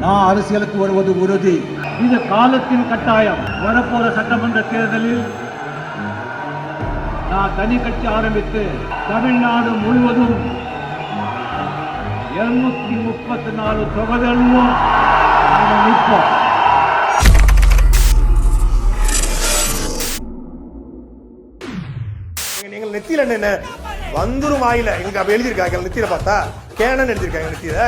நான் அரசியலுக்கு வருவது உறுதி. இது காலத்தின் கட்டாயம். வரப்போற சட்டமன்ற தேர்தலில் நான் தனி கட்சி ஆரம்பித்து தமிழ்நாடு முழுவதும் 234 தொகுதிகளிலும் நிற்போம். நீங்கள் நெத்தியில என்ன வந்துரும் வாயில எங்களுக்கு அப்ப எழுதியிருக்காங்க. நெத்தியில பார்த்தா கேனன் எழுதியிருக்காங்க நெத்தியில.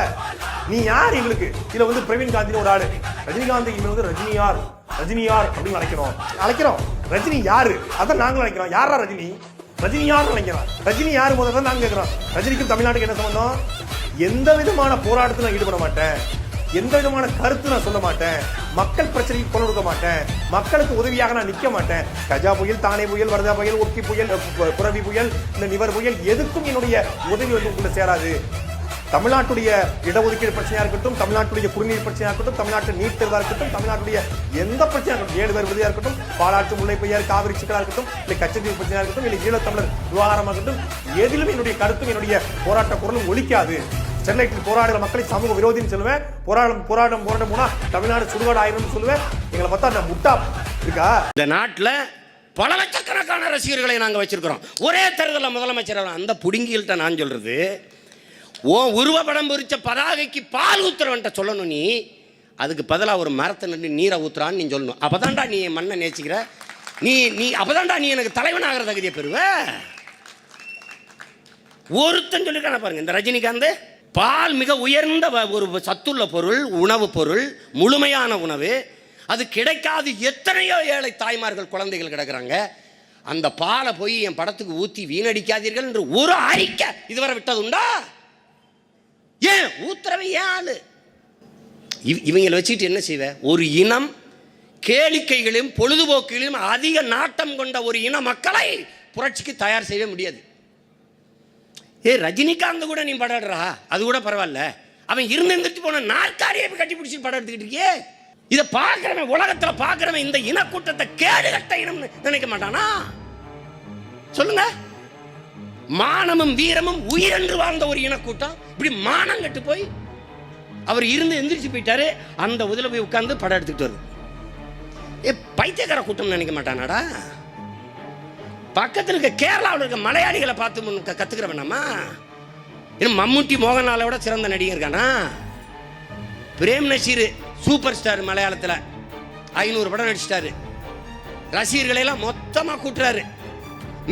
நீ யார் எங்களுக்கு? இதுல வந்து பிரவீன் காந்தின்னு ஒரு ஆளு, ரஜினிகாந்த் இவங்க வந்து ரஜினியார் அப்படின்னு அழைக்கிறோம். ரஜினி யாரு? அதான் நாங்களும் நினைக்கிறோம். யாரா ரஜினி? ரஜினி யாரு நினைக்கிறோம். ரஜினி யாரு முதல்ல நாங்க கேட்கிறோம். ரஜினிக்கும் தமிழ்நாட்டுக்கு என்ன சம்பந்தம்? எந்த விதமான போராட்டத்தில் நான் ஈடுபட மாட்டேன், எந்த விதமான கருத்து நான் சொல்ல மாட்டேன், மக்கள் பிரச்சனைக்கு குரல் கொடுக்க மாட்டேன், மக்களுக்கு உதவியாக நான் நிற்க மாட்டேன். கஜா புயல், தானே புயல், வரதா புயல், ஒக்கி புயல், புரவி புயல், இந்த நிவர் புயல் எதுக்கும் என்னுடைய உதவி வந்து உங்களை சேராது. தமிழ்நாட்டுடைய இடஒதுக்கீடு பிரச்சனையா இருக்கட்டும், தமிழ்நாட்டுடைய குடிநீர் பிரச்சனையா இருக்கட்டும், தமிழ்நாட்டு நீட் தேர்வா இருக்கட்டும், தமிழ்நாட்டுடைய எந்த பிரச்சனையா இருக்கட்டும், 7 பேர் விருதியா இருக்கட்டும், பாலாற்று முல்லை பெரியார் காவிரி சிக்கலா இருக்கட்டும், இல்லை கச்சத்தீவு பிரச்சனையா இருக்கட்டும், இல்லை ஈழத்தமிழர் விவகாரமாக இருக்கட்டும், எதிலும் என்னுடைய கருத்தும் என்னுடைய போராட்ட குரலும் ஒலிக்காது. ஸ்டெர்லைட்டில் போராடுற மக்களை சமூக விரோதின்னு சொல்லுவேன். போராட்டம் போனா தமிழ்நாடு சுடுகாடு ஆயிரம் சொல்லுவேன். எங்களை பார்த்தா அந்த முட்டா இருக்கா? இந்த நாட்டில் பல லட்சக்கணக்கான ரசிகர்களை நாங்கள் வச்சிருக்கிறோம். ஒரே தேர்தலில் முதலமைச்சர் அந்த புடுங்கில்கிட்ட நான் சொல்றது, ஓ உருவப்படம் பொறிச்ச பதாகைக்கு பால் ஊத்துறவன்ட்ட சொல்லணும். நீ அதுக்கு பதிலாக ஒரு மரத்தை நின்று நீரை ஊத்துறான்னு நீ சொல்லணும். அப்பதான்டா நீ என் மண்ணை நேசிக்கிற. நீ அப்பதான்டா நீ எனக்கு தலைவனாகிற தகுதியை பெறுவ. ஒருத்தன் சொல்லிருக்கான பாருங்க, இந்த ரஜினிகாந்த் பால் மிக உயர்ந்த ஒரு சத்துள்ள பொருள், உணவு பொருள், முழுமையான உணவு. அது கிடைக்காது எத்தனையோ ஏழை தாய்மார்கள் குழந்தைகள் கிடக்குறாங்க. அந்த பாலை போய் என் படத்துக்கு ஊற்றி வீணடிக்காதீர்கள் என்று ஒரு அறிக்கை இதுவரை விட்டது உண்டா? ஏன் ஊத்துறவை ஏன் ஆளு? இவங்களை வச்சுக்கிட்டு என்ன செய்வ? ஒரு இனம் கேளிக்கைகளையும் பொழுதுபோக்குகளையும் அதிக நாட்டம் கொண்ட ஒரு இன மக்களை புரட்சிக்கு தயார் செய்ய முடியாது. ரஜினிகாந்த் கூட நீ படம் எடுறா, அது கூட பரவாயில்ல. அவன் இருந்துட்டு போன நாற்காலியை கட்டி பிடிச்சி படம் எடுத்துக்கிட்டு இருக்கியே. இதை பார்க்கிறவன், உலகத்துல பார்க்கிறவன் இந்த இனக்கூட்டத்தை கேடுகட்ட இனம் நினைக்க மாட்டானா? சொல்லுங்க. மானமும் வீரமும் உயிரென்று வாழ்ந்த ஒரு இனக்கூட்டம் இப்படி மானம் கட்டு போய் அவர் இருந்து எந்திரிச்சு போயிட்டாரு. அந்த உதவில போய் உட்கார்ந்து படம் எடுத்துக்கிட்டு வருது. பைத்தியக்கார கூட்டம் நினைக்க மாட்டானாடா? பக்கத்தில் இருக்க கேரளாவில் இருக்க மலையாளிகளை பார்த்து கத்துக்கிற வேணாமா? இன்னும் மம்முட்டி மோகன்லாலோட சிறந்த நடிகர் இருக்கானா? பிரேம் நசீர் சூப்பர் ஸ்டார், மலையாளத்தில் 500 படம் நடிச்சிட்டாரு. ரசிகர்களை எல்லாம் மொத்தமாக கூட்டுறாரு.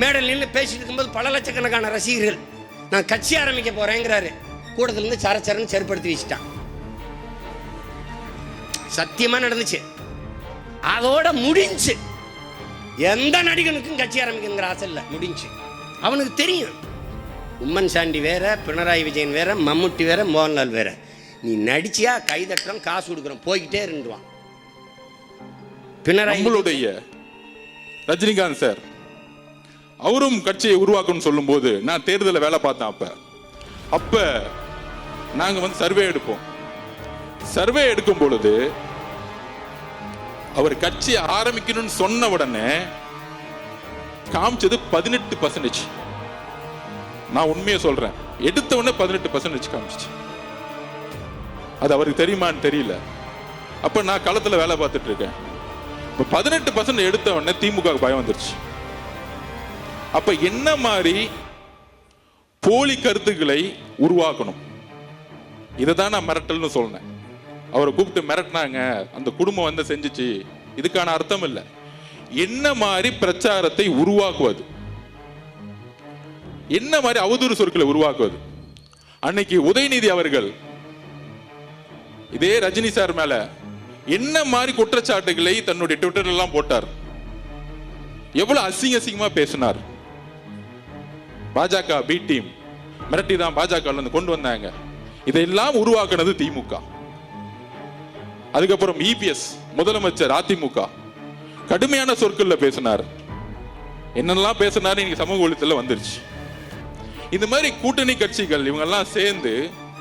மேடல் நின்று பேசிட்டு இருக்கும்போது பல லட்சக்கணக்கான ரசிகர்கள் நான் கட்சி ஆரம்பிக்க போறேங்கிறாரு. கூடத்துல இருந்து சரச்சரன்னு செருப்படுத்தி வச்சுட்டான். சத்தியமா நடந்துச்சு. அதோட முடிஞ்சு. எந்த நடிகனுக்கும் கட்சி ஆரம்பிக்கிற ஆசை இல்லை, முடிஞ்சு. அவனுக்கு தெரியும் உம்மன் சாண்டி வேற, பினராயி விஜயன் வேற, மம்முட்டி வேற, மோகன்லால் வேற. நீ நடிச்சியா கைதட்டுறோம், காசு கொடுக்குறோம், போய்கிட்டே இருந்துவான். பினராயி ரஜினிகாந்த் சார் அவரும் கட்சியை உருவாக்கணும்னு சொல்லும் போது நான் தேர்தலில் வேலை பார்த்தேன். அப்ப நாங்க வந்து சர்வே எடுப்போம். சர்வே எடுக்கும் பொழுது அவர் கட்சி ஆரம்பிக்கணும்னு சொன்ன உடனே காமிச்சது 18%. நான் உண்மையை சொல்றேன், எடுத்த உடனே 18% காமிச்சிச்சு. அது அவருக்கு தெரியுமான்னு தெரியல. அப்ப நான் களத்துல வேலை பார்த்துட்டு இருக்கேன். 18% எடுத்த உடனே திமுக பயம் வந்துருச்சு. அப்ப என்ன மாதிரி போலி கருத்துக்களை உருவாக்கணும், இதைதான் நான் மிரட்டல்னு சொன்னேன். அவரை கூப்பிட்டு மிரட்டினாங்க, அந்த குடும்பம் வந்து செஞ்சுச்சு, இதுக்கான அர்த்தம் இல்லை. என்ன மாதிரி பிரச்சாரத்தை உருவாக்குவது, என்ன மாதிரி அவதூறு சொற்களை உருவாக்குவது. அன்னைக்கு உதயநிதி அவர்கள் இதே ரஜினி சார் மேல என்ன மாதிரி குற்றச்சாட்டுகளை தன்னுடைய ட்விட்டர் எல்லாம் போட்டார். எவ்வளவு அசிங்கமா பேசினார். பாஜக பி டீம் மிரட்டி தான் பாஜக கொண்டு வந்தாங்க. இதெல்லாம் உருவாக்குனது திமுக. அதுக்கப்புறம் இபிஎஸ் முதலமைச்சர் அதிமுக கடுமையான சொற்கள்ல பேசினார். என்னெல்லாம் பேசினாரு இன்னைக்கு சமூக வலைத்தளத்துல வந்துருச்சு. இந்த மாதிரி கூட்டணி கட்சிகள் இவங்க எல்லாம் சேர்ந்து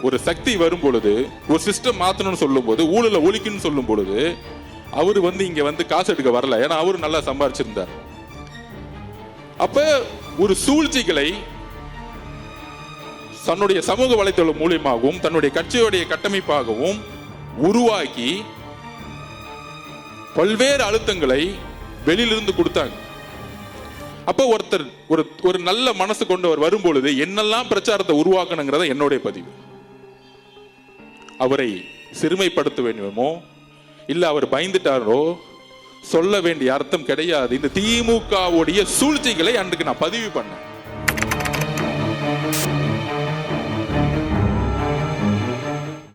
ஒரு சக்தி வரும் பொழுது, ஒரு சிஸ்டம் மாத்தணும்னு சொல்லும் போது, ஊழல ஒழிக்கணும்னு சொல்லும் பொழுது, அவரு வந்து இங்க வந்து காசு எடுக்க வரல. ஏன்னா அவரு நல்லா சம்பாரிச்சிருந்தார். அப்ப ஒரு சூழ்ச்சிகளை தன்னுடைய சமூக வலைத்தளம் மூலியமாகவும் தன்னுடைய கட்சியுடைய கட்டமைப்பாகவும் உருவாக்கி பல்வேறு அழுத்தங்களை வெளியிலிருந்து கொடுத்தாங்க. அப்ப ஒருத்தர் ஒரு நல்ல மனசு கொண்டவர் வரும்பொழுது என்னெல்லாம் பிரச்சாரத்தை உருவாக்கணுங்கிறத என்னுடைய பதிவு. அவரை சிறுமைப்படுத்த வேண்டுமோ இல்ல அவர் பயந்துட்டாரோ சொல்ல வேண்டிய அர்த்தம் கிடையாது. இந்த திமுகவுடைய சூழ்ச்சிகளை அன்றைக்கு நான் பதிவு பண்ணேன்.